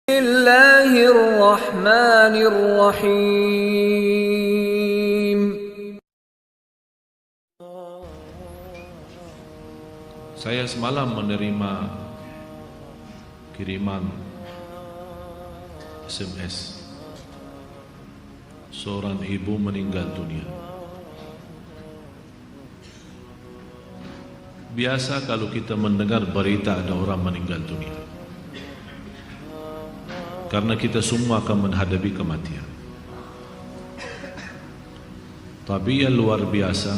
Bismillahirrahmanirrahim. Saya semalam menerima kiriman SMS. Seorang ibu meninggal dunia. Biasa kalau kita mendengar berita ada orang meninggal dunia, karena kita semua akan menghadapi kematian. Tapi yang luar biasa,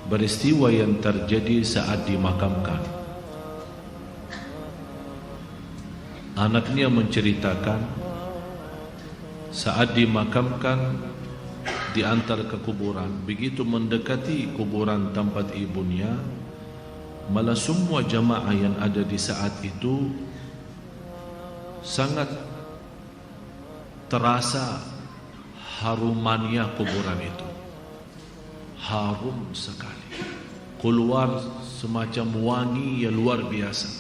peristiwa yang terjadi saat dimakamkan. Anaknya menceritakan saat dimakamkan di antara kuburan, begitu mendekati kuburan tempat ibunya, malah semua jamaah yang ada di saat itu sangat terasa harumannya kuburan itu. Harum sekali, keluar semacam wangi yang luar biasa,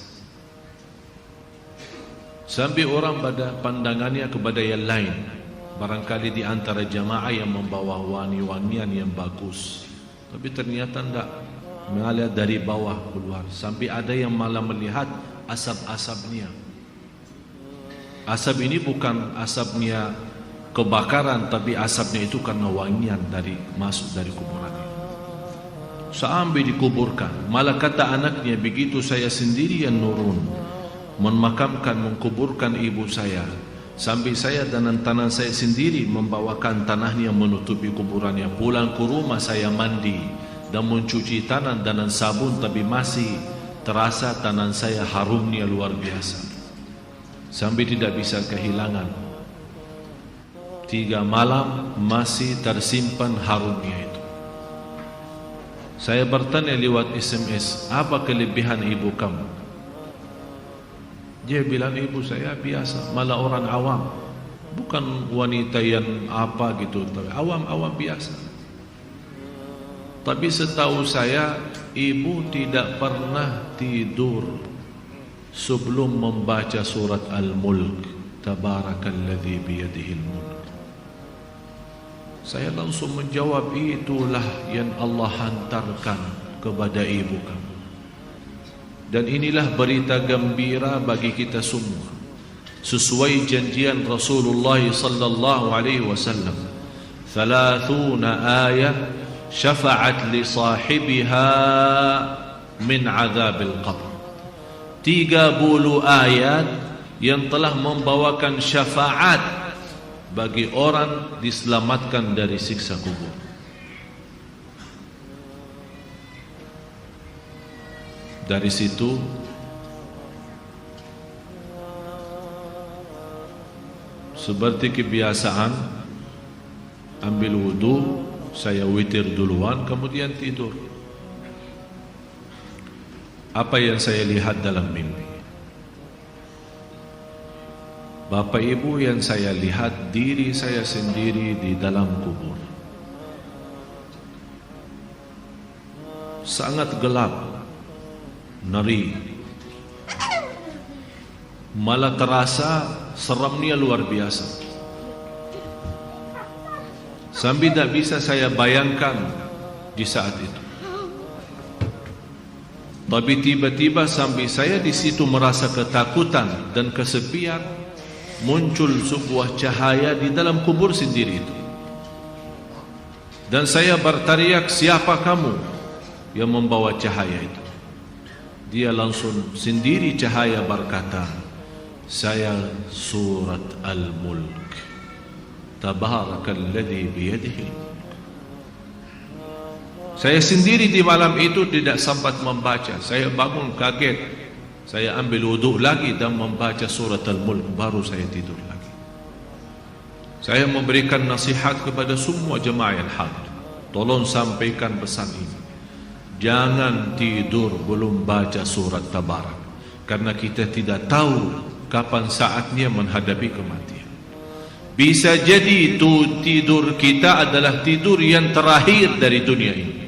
sampai orang pada pandangannya kepada yang lain. Barangkali di antara jamaah yang membawa wangi-wangian yang bagus, tapi ternyata tidak, mengalir dari bawah keluar, sampai ada yang malah melihat asap-asapnya. Asap ini bukan asapnya kebakaran, tapi asapnya itu karena wangian dari masuk dari kuburan. Sampai dikuburkan, malah kata anaknya, begitu saya sendiri yang nurun memakamkan, mengkuburkan ibu saya, sampai saya dan tangan saya sendiri membawakan tanahnya menutupi kuburannya. Pulang ke rumah saya mandi dan mencuci tangan dengan sabun, tapi masih terasa tangan saya harumnya luar biasa, sampai tidak bisa kehilangan. 3 malam masih tersimpan harumnya itu. Saya bertanya lewat SMS, apa kelebihan ibu kamu? Dia bilang, ibu saya biasa, malah orang awam, bukan wanita yang apa gitu, awam-awam biasa. Tapi setahu saya, ibu tidak pernah tidur sebelum membaca surat Al-Mulk, Tabarakalladzi biyadihil mulk. Saya langsung menjawab, itulah yang Allah hantarkan kepada ibu kamu. Dan inilah berita gembira bagi kita semua, sesuai janjian Rasulullah sallallahu alaihi wasallam. 30 ayat syafa'at li sahibiha min azabil qabr. 30 ayat yang telah membawakan syafaat bagi orang diselamatkan dari siksa kubur. Dari situ seperti kebiasaan, ambil wudu, saya witir duluan, kemudian tidur. Apa yang saya lihat dalam mimpi? Bapak ibu, yang saya lihat diri saya sendiri di dalam kubur. Sangat gelap, ngeri, malah terasa seramnya luar biasa, sampai tidak bisa saya bayangkan di saat itu. Tapi tiba-tiba sampai saya di situ merasa ketakutan dan kesepian, muncul sebuah cahaya di dalam kubur sendiri itu. Dan saya berteriak, siapa kamu yang membawa cahaya itu? Dia langsung sendiri cahaya berkata, saya surat Al-Mulk, Tabarakalladzi biyadihil mulk. Saya sendiri di malam itu tidak sempat membaca. Saya bangun kaget. Saya ambil wudu lagi dan membaca surat Al-Mulk, baru saya tidur lagi. Saya memberikan nasihat kepada semua jemaah yang hadir, tolong sampaikan pesan ini. Jangan tidur belum baca surat Tabarak, karena kita tidak tahu kapan saatnya menghadapi kematian. Bisa jadi itu tidur kita adalah tidur yang terakhir dari dunia ini.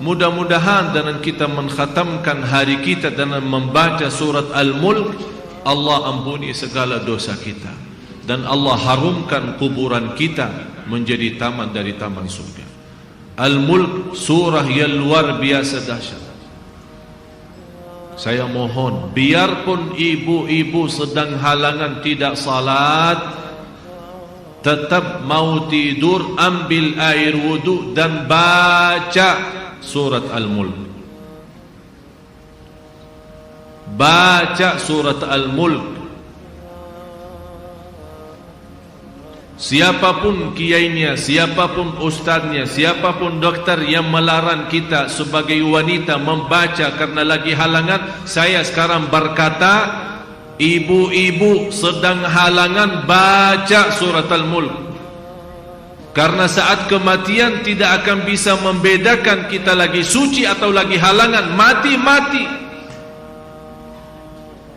Mudah-mudahan dengan kita mengkhatamkan hari kita dengan membaca surat Al-Mulk, Allah ampuni segala dosa kita, dan Allah harumkan kuburan kita menjadi taman dari taman surga. Al-Mulk, surah yang luar biasa dahsyat. Saya mohon, biarpun ibu-ibu sedang halangan tidak salat, tetap mau tidur, ambil air wudu dan baca surat Al-Mulk. Baca surat Al-Mulk. Siapapun kiainya, siapapun ustaznya, siapapun dokter yang melarang kita sebagai wanita membaca karena lagi halangan, saya sekarang berkata, ibu-ibu sedang halangan, baca surat Al-Mulk. Karena saat kematian tidak akan bisa membedakan kita lagi suci atau lagi halangan, mati-mati.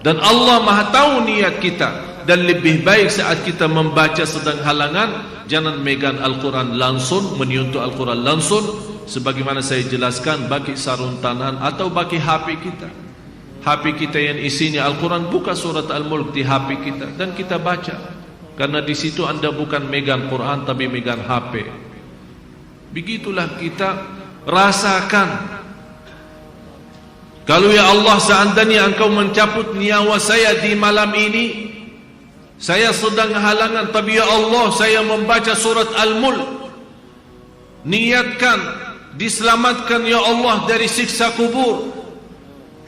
Dan Allah Maha tahu niat kita, dan lebih baik saat kita membaca sedang halangan, jangan megang Al-Quran langsung, menyentuh Al-Quran langsung, sebagaimana saya jelaskan, bagi sarung tangan atau bagi HP kita. HP kita yang isinya Al-Quran, buka surat Al-Mulk di HP kita dan kita baca. Karena di situ Anda bukan megang Quran tapi megang HP. Begitulah kita rasakan. Kalau ya Allah, seandainya Engkau mencabut nyawa saya di malam ini, saya sedang halangan, tapi ya Allah, saya membaca surat Al-Mulk. Niatkan diselamatkan ya Allah dari siksa kubur.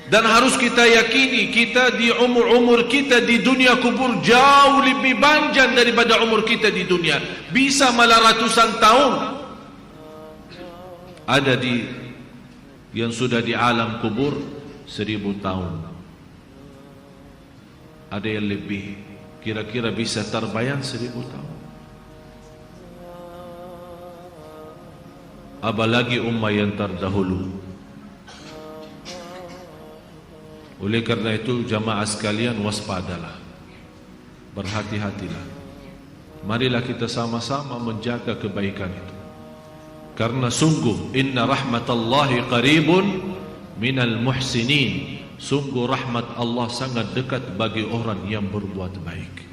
Dan harus kita yakini, kita di umur kita di dunia kubur jauh lebih panjang daripada umur kita di dunia. Bisa malah ratusan tahun. Ada yang sudah di alam kubur 1000 tahun. Ada yang lebih, kira-kira bisa terbayang 1000 tahun. Apalagi ummah yang terdahulu. Oleh karena itu jamaah sekalian, waspadalah, berhati-hatilah. Marilah kita sama-sama menjaga kebaikan itu. Karena sungguh inna rahmatallahi qaribun minal muhsinin. Sungguh rahmat Allah sangat dekat bagi orang yang berbuat baik.